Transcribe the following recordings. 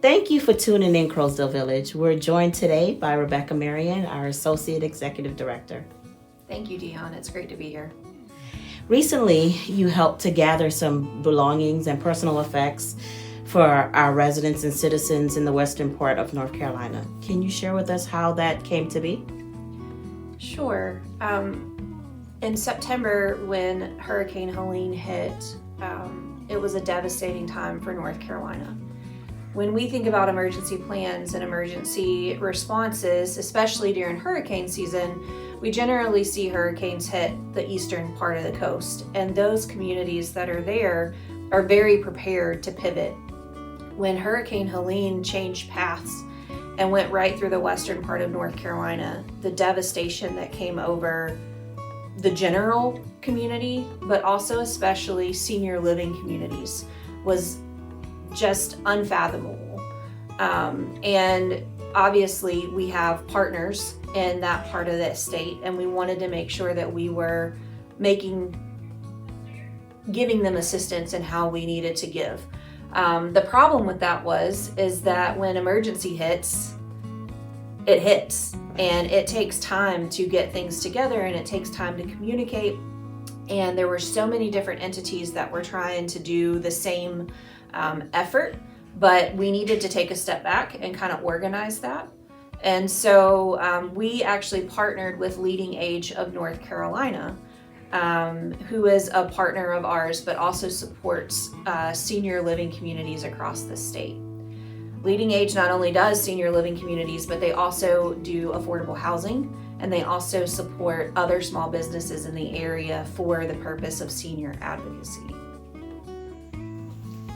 Thank you for tuning in, Croasdaile Village. We're joined today by Rebecca Marion, our Associate Executive Director. Thank you, Dion. It's great to be here. Recently, you helped to gather some belongings and personal effects for our residents and citizens in the western part of North Carolina. Can you share with us how that came to be? Sure. In September, when Hurricane Helene hit, it was a devastating time for North Carolina. When we think about emergency plans and emergency responses, especially during hurricane season, we generally see hurricanes hit the eastern part of the coast, and those communities that are there are very prepared to pivot. When Hurricane Helene changed paths and went right through the western part of North Carolina, the devastation that came over the general community, but also especially senior living communities, was just unfathomable. And obviously we have partners in that part of the state, and we wanted to make sure that we were giving them assistance in how we needed to give. The problem with that is that when emergency hits, it hits, and it takes time to get things together, and it takes time to communicate. And there were so many different entities that were trying to do the same effort, but we needed to take a step back and kind of organize that. And so we actually partnered with Leading Age of North Carolina, who is a partner of ours, but also supports senior living communities across the state. Leading Age not only does senior living communities, but they also do affordable housing, and they also support other small businesses in the area for the purpose of senior advocacy.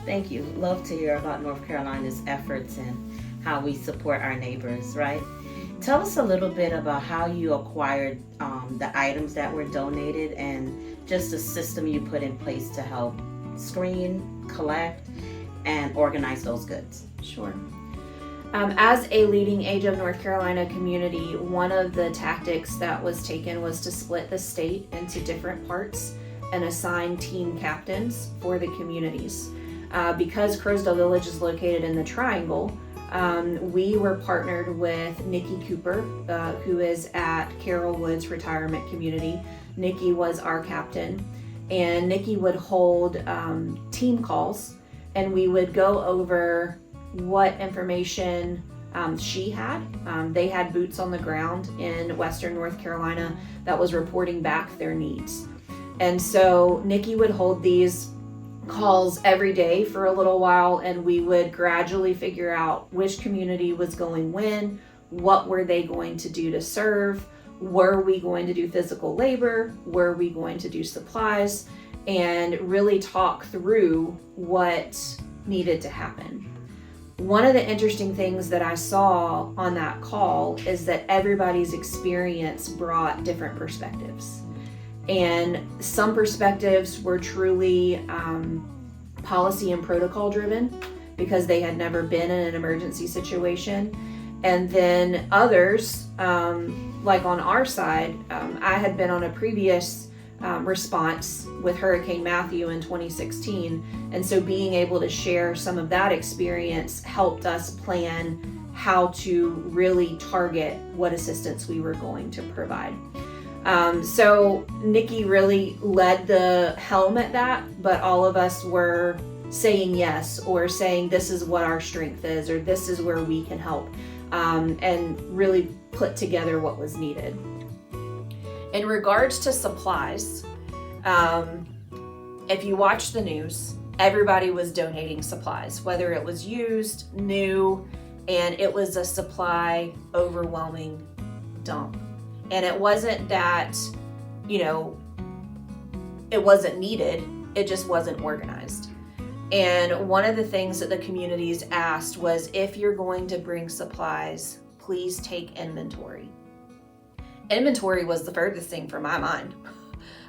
Thank you. Love to hear about North Carolina's efforts and how we support our neighbors, right? Tell us a little bit about how you acquired the items that were donated and just the system you put in place to help screen, collect, and organize those goods. Sure. As a Leading Age of North Carolina community, one of the tactics that was taken was to split the state into different parts and assign team captains for the communities. Because Croasdaile Village is located in the Triangle, we were partnered with Nikki Cooper, who is at Carroll Woods Retirement Community. Nikki was our captain, and Nikki would hold team calls, and we would go over what information she had. They had boots on the ground in Western North Carolina that was reporting back their needs. And so Nikki would hold these calls every day for a little while, and we would gradually figure out which community was going when, what were they going to do to serve, were we going to do physical labor, were we going to do supplies, and really talk through what needed to happen. One of the interesting things that I saw on that call is that everybody's experience brought different perspectives. And some perspectives were truly policy and protocol driven because they had never been in an emergency situation. And then others, like on our side, I had been on a previous response with Hurricane Matthew in 2016. And so being able to share some of that experience helped us plan how to really target what assistance we were going to provide. So Nikki really led the helm at that, but all of us were saying yes, or saying this is what our strength is, or this is where we can help, and really put together what was needed. In regards to supplies, if you watch the news, everybody was donating supplies, whether it was used, new, and it was a supply overwhelming dump. And it wasn't that, it wasn't needed, it just wasn't organized. And one of the things that the communities asked was, if you're going to bring supplies, please take inventory. Inventory was the furthest thing from my mind.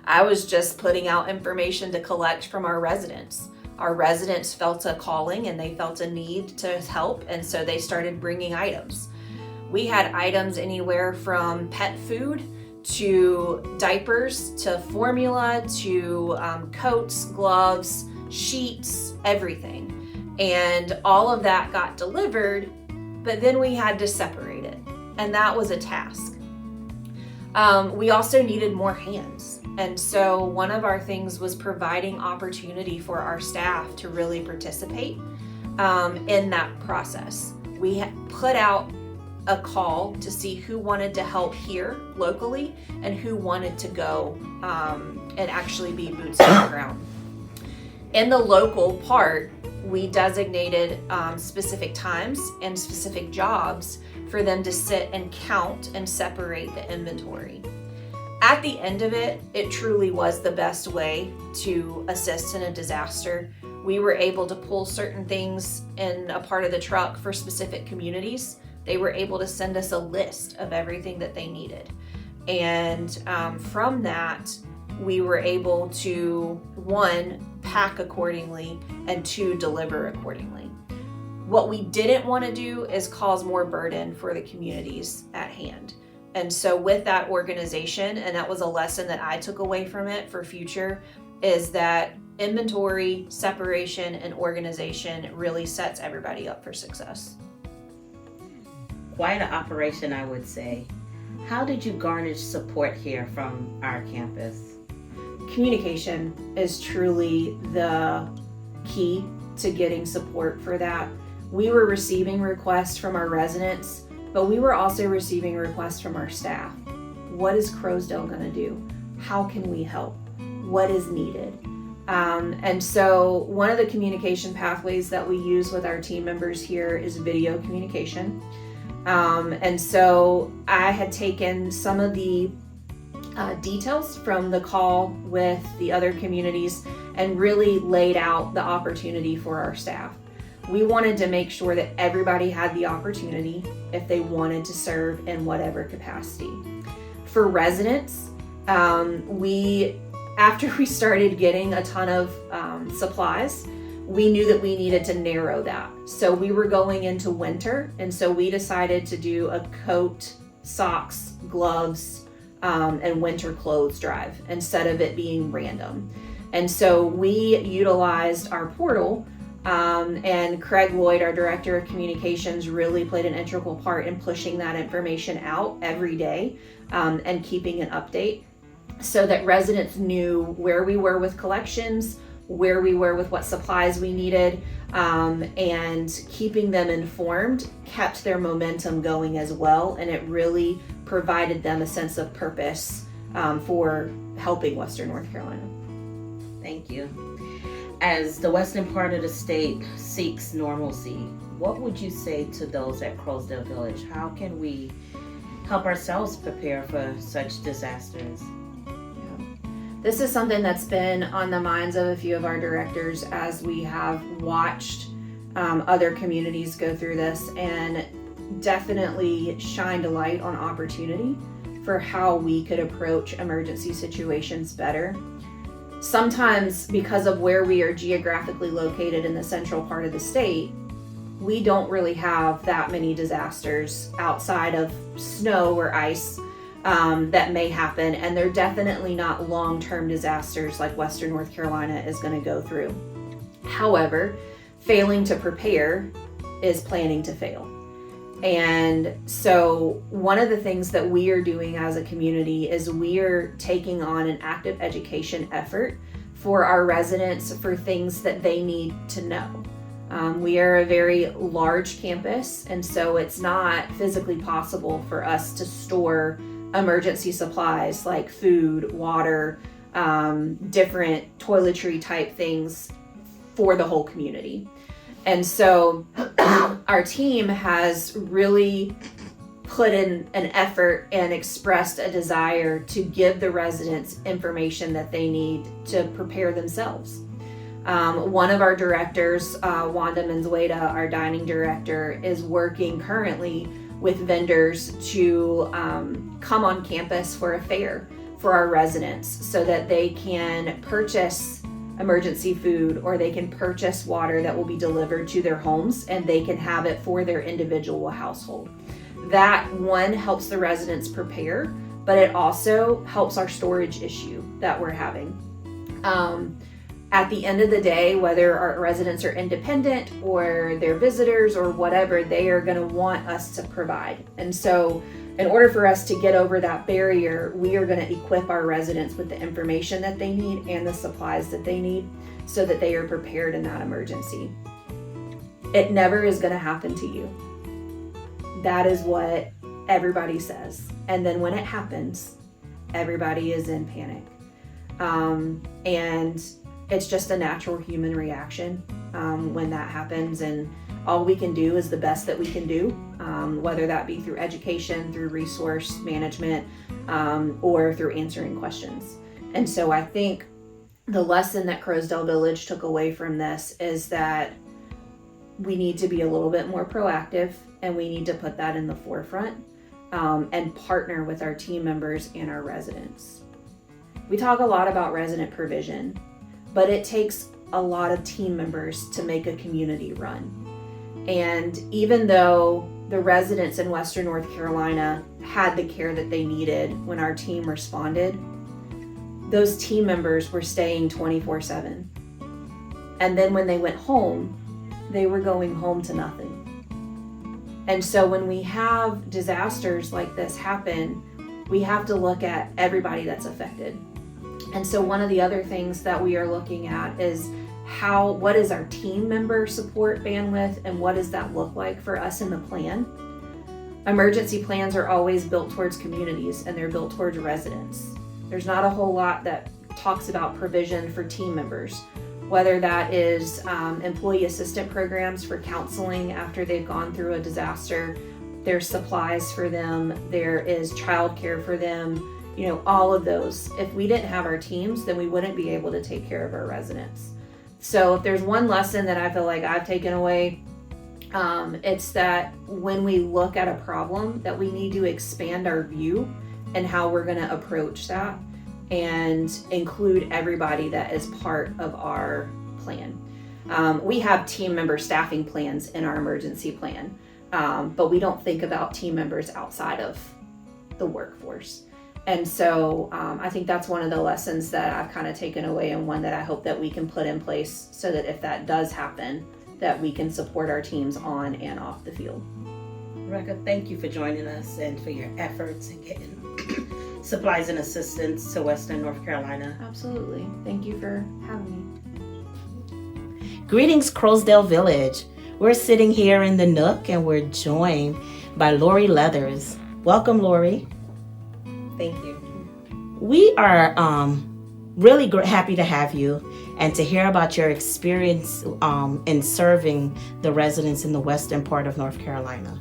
I was just putting out information to collect from our residents. Our residents felt a calling and they felt a need to help, and so they started bringing items. We had items anywhere from pet food to diapers to formula to coats, gloves, sheets, everything. And all of that got delivered, but then we had to separate it. And that was a task. We also needed more hands. And so one of our things was providing opportunity for our staff to really participate in that process. We put out a call to see who wanted to help here locally and who wanted to go and actually be boots on the ground. In the local part, we designated specific times and specific jobs for them to sit and count and separate the inventory. At the end of it, it truly was the best way to assist in a disaster. We were able to pull certain things in a part of the truck for specific communities. They were able to send us a list of everything that they needed. And from that, we were able to, 1, pack accordingly, and 2, deliver accordingly. What we didn't want to do is cause more burden for the communities at hand. And so with that organization, and that was a lesson that I took away from it for future, is that inventory, separation, and organization really sets everybody up for success. Quite an operation, I would say. How did you garnish support here from our campus? Communication is truly the key to getting support for that. We were receiving requests from our residents, but we were also receiving requests from our staff. What is Croasdaile going to do? How can we help? What is needed? And so one of the communication pathways that we use with our team members here is video communication. And so I had taken some of the details from the call with the other communities and really laid out the opportunity for our staff. We wanted to make sure that everybody had the opportunity if they wanted to serve in whatever capacity. For residents, after we started getting a ton of supplies, we knew that we needed to narrow that. So we were going into winter, and so we decided to do a coat, socks, gloves, and winter clothes drive instead of it being random. And so we utilized our portal, and Craig Lloyd, our director of communications, really played an integral part in pushing that information out every day and keeping an update so that residents knew where we were with collections, where we were with what supplies we needed, and keeping them informed kept their momentum going as well, and it really provided them a sense of purpose for helping Western North Carolina. Thank you. As the western part of the state seeks normalcy, what would you say to those at Croasdaile Village? How can we help ourselves prepare for such disasters? This is something that's been on the minds of a few of our directors as we have watched other communities go through this, and definitely shined a light on opportunity for how we could approach emergency situations better. Sometimes, because of where we are geographically located in the central part of the state, we don't really have that many disasters outside of snow or ice that may happen, and they're definitely not long-term disasters like Western North Carolina is going to go through. However, failing to prepare is planning to fail. And so one of the things that we are doing as a community is we are taking on an active education effort for our residents for things that they need to know. We are a very large campus, and so it's not physically possible for us to store emergency supplies like food, water, different toiletry type things for the whole community. And so our team has really put in an effort and expressed a desire to give the residents information that they need to prepare themselves. One of our directors, Wanda Menzueta, our dining director, is working currently with vendors to come on campus for a fair for our residents so that they can purchase emergency food, or they can purchase water that will be delivered to their homes, and they can have it for their individual household. That one helps the residents prepare, but it also helps our storage issue that we're having. at the end of the day, whether our residents are independent or they're visitors or whatever, they are going to want us to provide. And so in order for us to get over that barrier, we are going to equip our residents with the information that they need and the supplies that they need so that they are prepared in that emergency. It never is going to happen to you. That is what everybody says. And then when it happens, everybody is in panic. And it's just a natural human reaction when that happens. And all we can do is the best that we can do, whether that be through education, through resource management, or through answering questions. And so I think the lesson that Croasdaile Village took away from this is that we need to be a little bit more proactive, and we need to put that in the forefront and partner with our team members and our residents. We talk a lot about resident provision, but it takes a lot of team members to make a community run. And even though the residents in Western North Carolina had the care that they needed when our team responded, those team members were staying 24/7. And then when they went home, they were going home to nothing. And so when we have disasters like this happen, we have to look at everybody that's affected. And so one of the other things that we are looking at is what is our team member support bandwidth, and what does that look like for us in the plan? Emergency plans are always built towards communities, and they're built towards residents. There's not a whole lot that talks about provision for team members, whether that is employee assistant programs for counseling after they've gone through a disaster. There's supplies for them. There is childcare for them. All of those. If we didn't have our teams, then we wouldn't be able to take care of our residents. So if there's one lesson that I feel like I've taken away, it's that when we look at a problem, that we need to expand our view and how we're going to approach that and include everybody that is part of our plan. We have team member staffing plans in our emergency plan, but we don't think about team members outside of the workforce. And so I think that's one of the lessons that I've kind of taken away, and one that I hope that we can put in place so that if that does happen, that we can support our teams on and off the field. Rebecca, thank you for joining us and for your efforts in getting supplies and assistance to Western North Carolina. Absolutely. Thank you for having me. Greetings, Croasdaile Village. We're sitting here in the Nook, and we're joined by Lori Leathers. Welcome, Lori. Thank you. We are really happy to have you and to hear about your experience in serving the residents in the western part of North Carolina.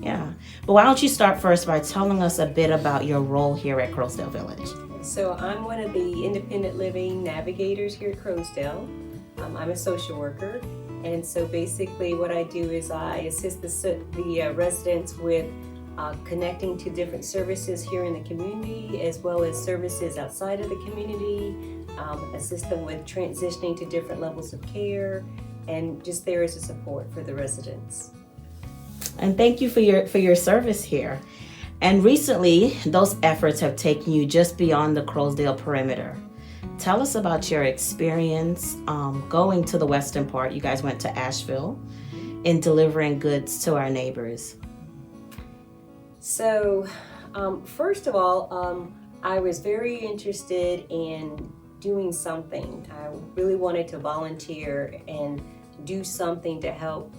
Yeah. But why don't you start first by telling us a bit about your role here at Croasdaile Village? So I'm one of the independent living navigators here at Croasdaile. I'm a social worker, and so basically what I do is I assist the residents with connecting to different services here in the community, as well as services outside of the community, assist them with transitioning to different levels of care, and just there as a support for the residents. And thank you for your service here. And recently, those efforts have taken you just beyond the Croasdaile perimeter. Tell us about your experience going to the western part. You guys went to Asheville in delivering goods to our neighbors. So, first of all, I was very interested in doing something. I really wanted to volunteer and do something to help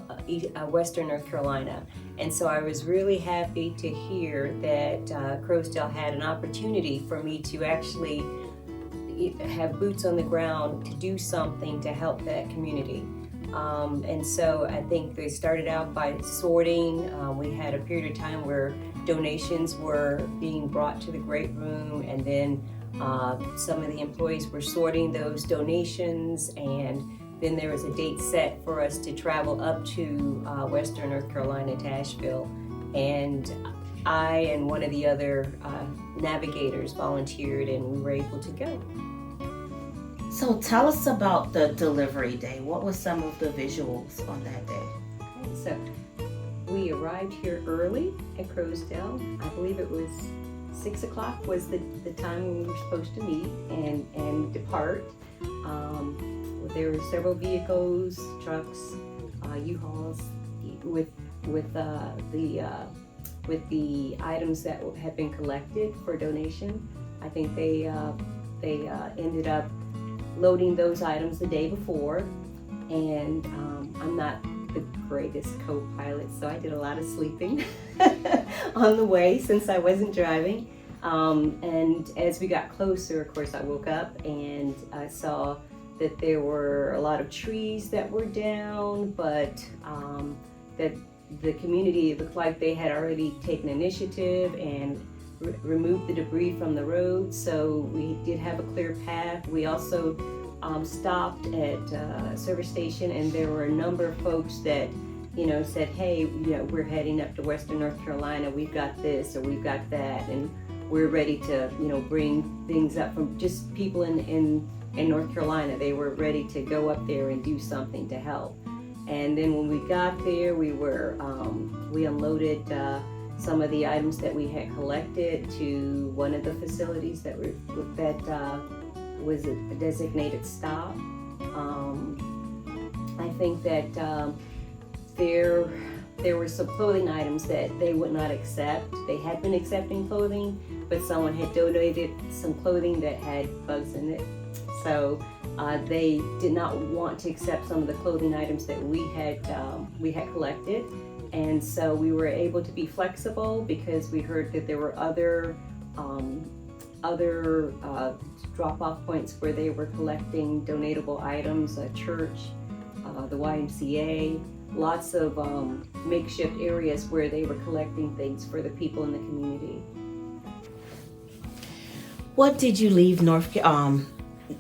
Western North Carolina. And so I was really happy to hear that Croasdaile had an opportunity for me to actually have boots on the ground to do something to help that community. And so I think they started out by sorting. We had a period of time where donations were being brought to the great room, and then some of the employees were sorting those donations, and then there was a date set for us to travel up to Western North Carolina to Asheville, and I and one of the other navigators volunteered, and we were able to go. So tell us about the delivery day. What were some of the visuals on that day? Okay, so we arrived here early at Croasdaile. I believe it was 6 o'clock was the time when we were supposed to meet and depart. There were several vehicles, trucks, U-Hauls with the items that had been collected for donation. I think they ended up loading those items the day before, and I'm not the greatest co-pilot, so I did a lot of sleeping on the way since I wasn't driving. And as we got closer, of course, I woke up and I saw that there were a lot of trees that were down, but that the community, it looked like they had already taken initiative and removed the debris from the road, so we did have a clear path. We also stopped at a service station, and there were a number of folks that, said, hey, we're heading up to Western North Carolina, we've got this or we've got that, and we're ready to, bring things up from just people in North Carolina. They were ready to go up there and do something to help. And then when we got there, we unloaded some of the items that we had collected to one of the facilities that was a designated stop. I think that there were some clothing items that they would not accept. They had been accepting clothing, but someone had donated some clothing that had bugs in it. So they did not want to accept some of the clothing items that we had collected. And so we were able to be flexible because we heard that there were other drop-off points where they were collecting donatable items, a church, the YMCA, lots of makeshift areas where they were collecting things for the people in the community. What did you leave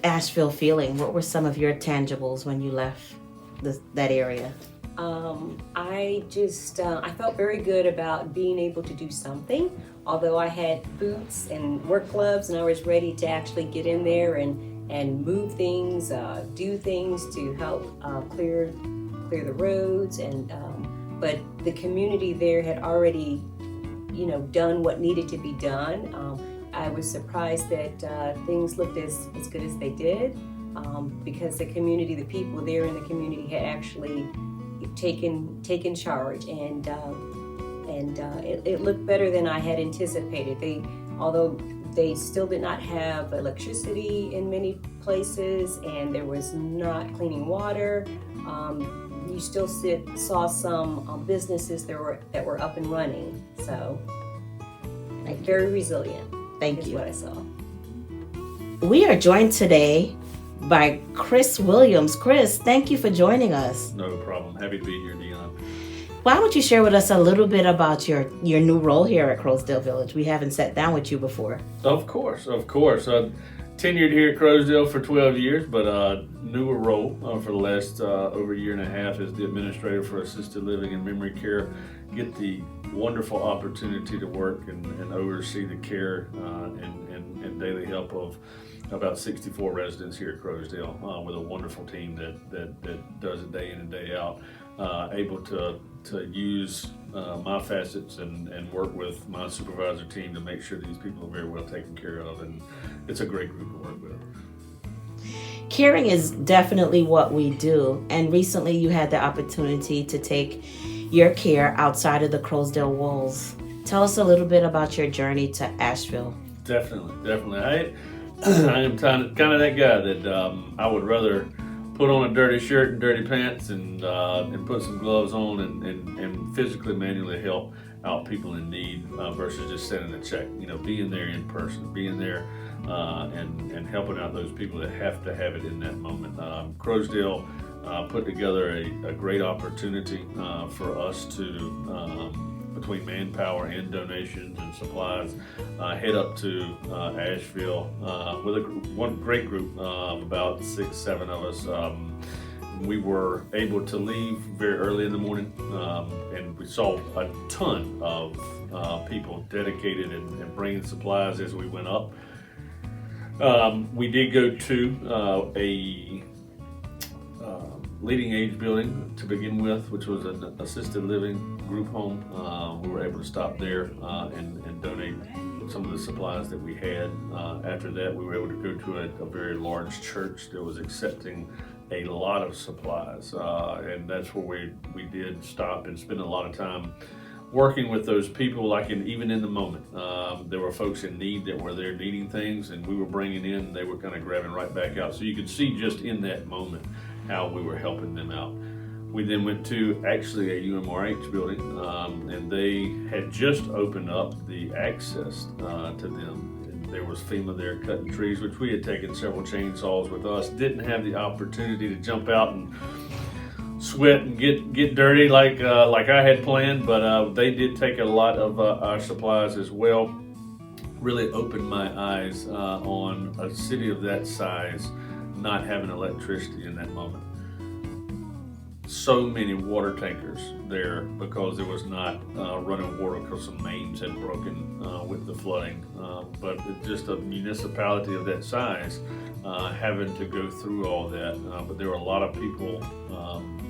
Asheville feeling? What were some of your tangibles when you left that area? I felt very good about being able to do something. Although I had boots and work gloves and I was ready to actually get in there and move things, do things to help clear the roads, but the community there had already, done what needed to be done. I was surprised that things looked as good as they did, because the community, the people there in the community had actually taken charge, and it looked better than I had anticipated. Although they still did not have electricity in many places, and there was not cleaning water, you still saw some businesses that were up and running. So, very resilient. Thank you. What I saw. We are joined today by Chris Williams. Chris, thank you for joining us. No problem. Happy to be here, Dion. Why don't you share with us a little bit about your new role here at Croasdaile Village? We haven't sat down with you before. Of course. Tenured here at Croasdaile for 12 years, but newer role for the last over a year and a half as the administrator for assisted living and memory care. Get the wonderful opportunity to work and oversee the care and daily help of about 64 residents here at Croasdaile, with a wonderful team that does it day in and day out. Able to use my facets and work with my supervisor team to make sure these people are very well taken care of, and it's a great group to work with. Caring is definitely what we do, and recently you had the opportunity to take your care outside of the Croasdaile walls. Tell us a little bit about your journey to Asheville. Definitely. I am kind of that guy that I would rather put on a dirty shirt and dirty pants and put some gloves on and physically, manually help out people in need versus just sending a check. Being there in person, being there and helping out those people that have to have it in that moment. Croasdaile put together a great opportunity for us to, between manpower and donations and supplies, head up to Asheville with one great group of about 6-7 of us. We were able to leave very early in the morning, and we saw a ton of people dedicated and bringing supplies as we went up. We did go to a leading age building to begin with, which was an assisted living group home. We were able to stop there and donate some of the supplies that we had. After that, we were able to go to a very large church that was accepting a lot of supplies, and that's where we did stop and spend a lot of time working with those people, like even in the moment. There were folks in need that were there needing things, and we were bringing in, and they were kind of grabbing right back out. So you could see just in that moment how we were helping them out. We then went to actually a UMRH building, and they had just opened up the access to them. And there was FEMA there cutting trees, which we had taken several chainsaws with us. Didn't have the opportunity to jump out and sweat and get dirty like I had planned, but they did take a lot of our supplies as well. Really opened my eyes on a city of that size not having electricity in that moment. So many water tankers there because there was not running water because some mains had broken with the flooding. But just a municipality of that size having to go through all that. But there were a lot of people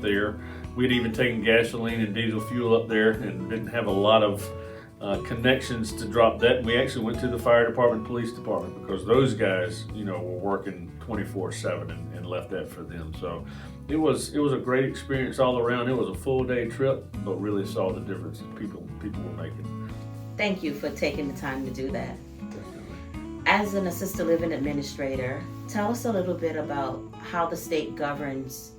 there. We'd even taken gasoline and diesel fuel up there and didn't have a lot of connections to drop that. And we actually went to the fire department, police department, because those guys, were working 24/7 and left that for them. So it was a great experience all around. It was a full day trip, but really saw the difference that people were making. Thank you for taking the time to do that. As an assisted living administrator, tell us a little bit about how the state governs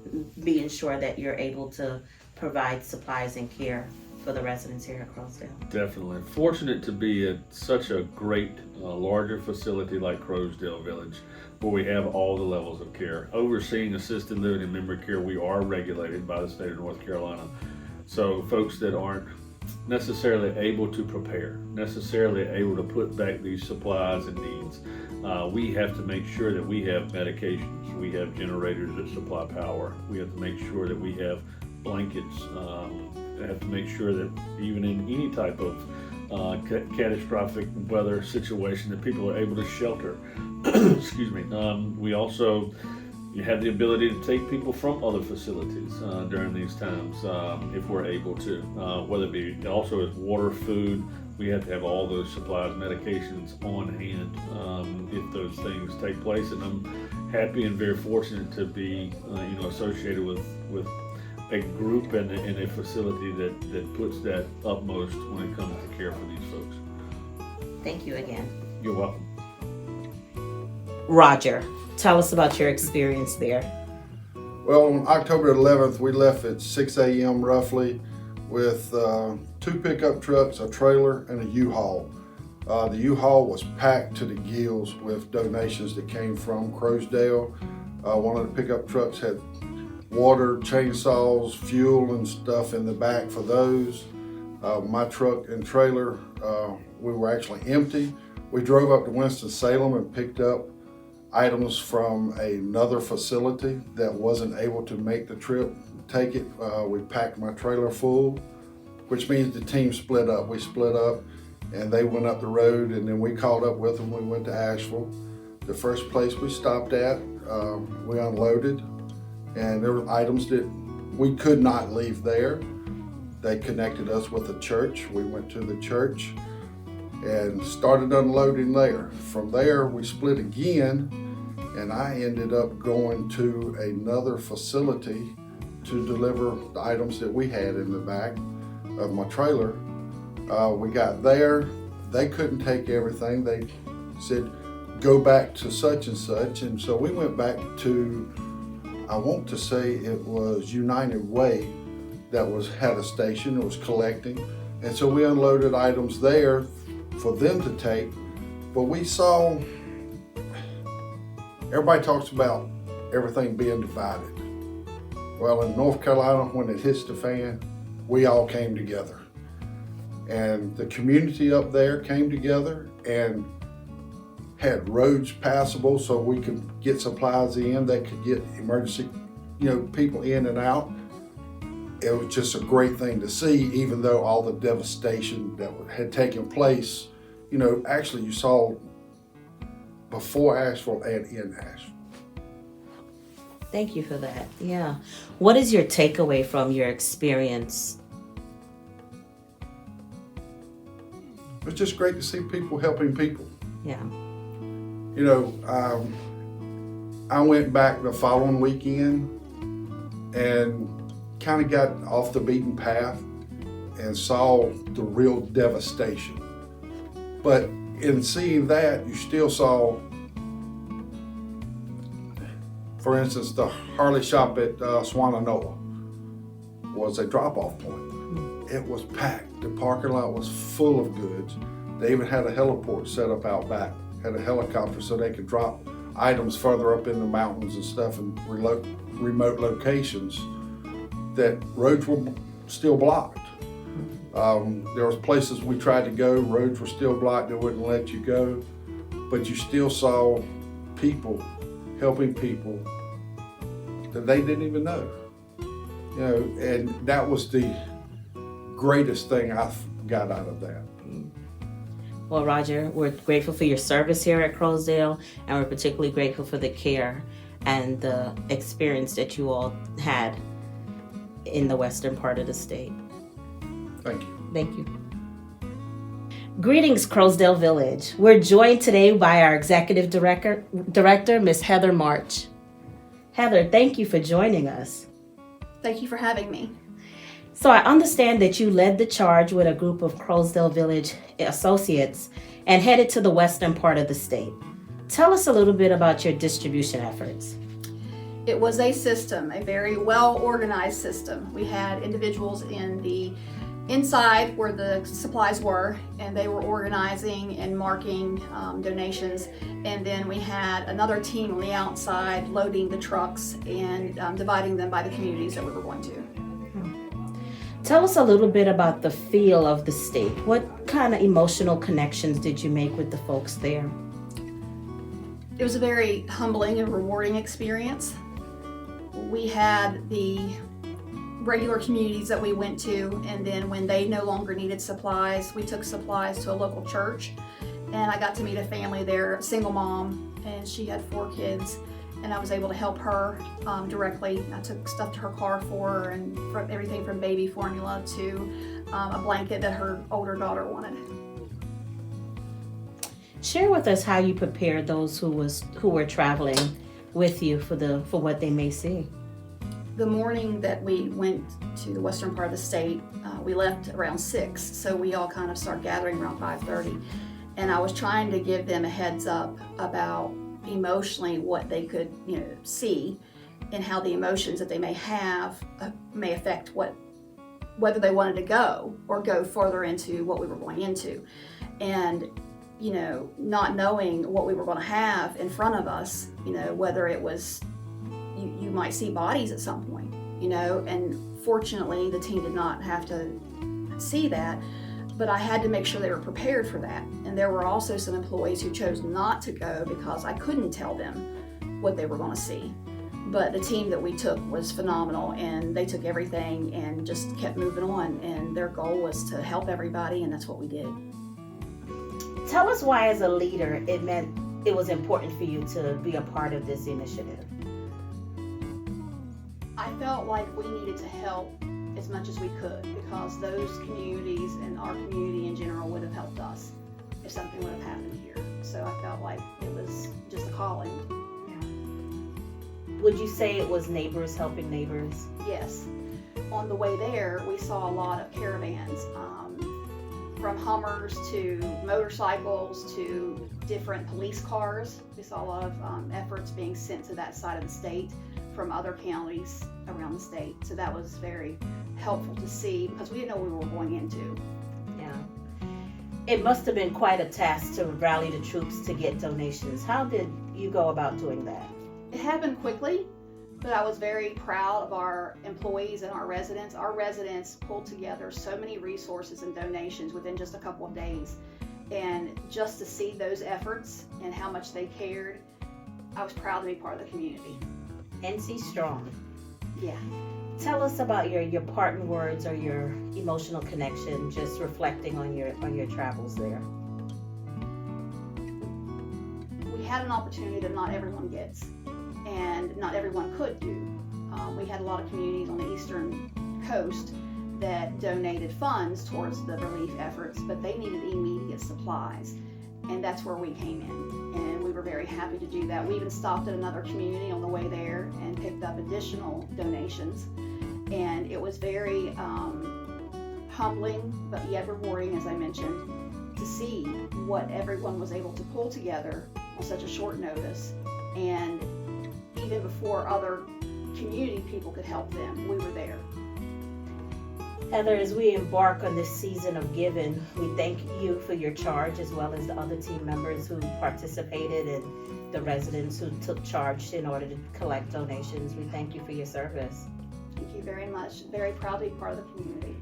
being sure that you're able to provide supplies and care for the residents here at Croasdaile. Definitely. Fortunate to be at such a great, larger facility like Croasdaile Village, where we have all the levels of care. Overseeing assisted living and memory care, we are regulated by the state of North Carolina. So folks that aren't necessarily able to prepare, necessarily able to put back these supplies and needs, we have to make sure that we have medications, we have generators that supply power, we have to make sure that we have blankets, we have to make sure that even in any type of catastrophic weather situation that people are able to shelter. Excuse me. We also have the ability to take people from other facilities during these times if we're able to, whether it be also as water, food. We have to have all those supplies, medications on hand if those things take place. And I'm happy and very fortunate to be associated with a group and a facility that puts that upmost when it comes to care for these folks. Thank you again. You're welcome. Roger, tell us about your experience there. Well, on October 11th, we left at 6 a.m. roughly with 2 pickup trucks, a trailer, and a U-Haul. The U-Haul was packed to the gills with donations that came from Croasdaile. One of the pickup trucks had water, chainsaws, fuel, and stuff in the back for those. My truck and trailer, we were actually empty. We drove up to Winston-Salem and picked up items from another facility that wasn't able to make the trip, take it. We packed my trailer full, which means the team split up. We split up and they went up the road, and then we caught up with them. We went to Asheville. The first place we stopped at, we unloaded, and there were items that we could not leave there. They connected us with a church. We went to the church and started unloading there. From there, we split again, and I ended up going to another facility to deliver the items that we had in the back of my trailer. We got there, they couldn't take everything. They said, go back to such and such. And so we went back to, I want to say it was United Way that had a station that was collecting. And so we unloaded items there for them to take. But we saw, everybody talks about everything being divided. Well, in North Carolina, when it hits the fan, we all came together. And the community up there came together and had roads passable so we could get supplies in, they could get emergency, people in and out. It was just a great thing to see, even though all the devastation that had taken place, actually you saw before Asheville and in Asheville. Thank you for that. Yeah. What is your takeaway from your experience? It's just great to see people helping people. Yeah. You know, I went back the following weekend and kind of got off the beaten path and saw the real devastation. But in seeing that, you still saw, for instance, the Harley shop at Swananoa was a drop-off point. It was packed. The parking lot was full of goods. They even had a heliport set up out back, had a helicopter so they could drop items further up in the mountains and stuff in remote locations that roads were still blocked. There was places we tried to go, roads were still blocked, they wouldn't let you go, but you still saw people helping people that they didn't even know. You know, and that was the greatest thing I got out of that. Well, Roger, we're grateful for your service here at Croasdaile, and we're particularly grateful for the care and the experience that you all had in the western part of the state. Thank you. Thank you. Greetings, Croasdaile Village. We're joined today by our Executive Director, Ms. Heather March. Heather, thank you for joining us. Thank you for having me. So I understand that you led the charge with a group of Croasdaile Village associates and headed to the western part of the state. Tell us a little bit about your distribution efforts. It was a system, a very well-organized system. We had individuals in the inside where the supplies were, and they were organizing and marking donations. And then we had another team on the outside loading the trucks and dividing them by the communities that we were going to. Tell us a little bit about the feel of the state. What kind of emotional connections did you make with the folks there? It was a very humbling and rewarding experience. We had the regular communities that we went to, and then when they no longer needed supplies, we took supplies to a local church. And I got to meet a family there, a single mom, and she had 4 kids. And I was able to help her directly. I took stuff to her car for her, and from everything from baby formula to a blanket that her older daughter wanted. Share with us how you prepared those who were traveling with you for what they may see. The morning that we went to the western part of the state, we left around 6, so we all kind of started gathering around 5:30. And I was trying to give them a heads up about emotionally what they could see, and how the emotions that they may have may affect whether they wanted to go or go further into what we were going into. And not knowing what we were going to have in front of us, whether it was you might see bodies at some point, and fortunately the team did not have to see that. But I had to make sure they were prepared for that. And there were also some employees who chose not to go because I couldn't tell them what they were going to see. But the team that we took was phenomenal, and they took everything and just kept moving on. And their goal was to help everybody, and that's what we did. Tell us why, as a leader, it was important for you to be a part of this initiative. I felt like we needed to help as much as we could, because those communities and our community in general would have helped us if something would have happened here. So I felt like it was just a calling. Would you say it was neighbors helping neighbors? Yes. On the way there, we saw a lot of caravans, from Hummers to motorcycles to different police cars. We saw a lot of efforts being sent to that side of the state from other counties around the state. So that was very helpful to see, because we didn't know what we were going into. Yeah. It must have been quite a task to rally the troops to get donations. How did you go about doing that? It happened quickly, but I was very proud of our employees and our residents. Our residents pulled together so many resources and donations within just a couple of days. And just to see those efforts and how much they cared, I was proud to be part of the community. NC Strong. Yeah. Tell us about your parting words or your emotional connection, just reflecting on your travels there. We had an opportunity that not everyone gets, and not everyone could do. We had a lot of communities on the eastern coast that donated funds towards the relief efforts, but they needed immediate supplies, and that's where we came in, and we were very happy to do that. We even stopped at another community on the way there and picked up additional donations, and it was very humbling but yet rewarding, as I mentioned, to see what everyone was able to pull together on such a short notice, and even before other community people could help them, we were there. Heather, as we embark on this season of giving, we thank you for your charge, as well as the other team members who participated and the residents who took charge in order to collect donations. We thank you for your service. Thank you very much. Very proud to be part of the community.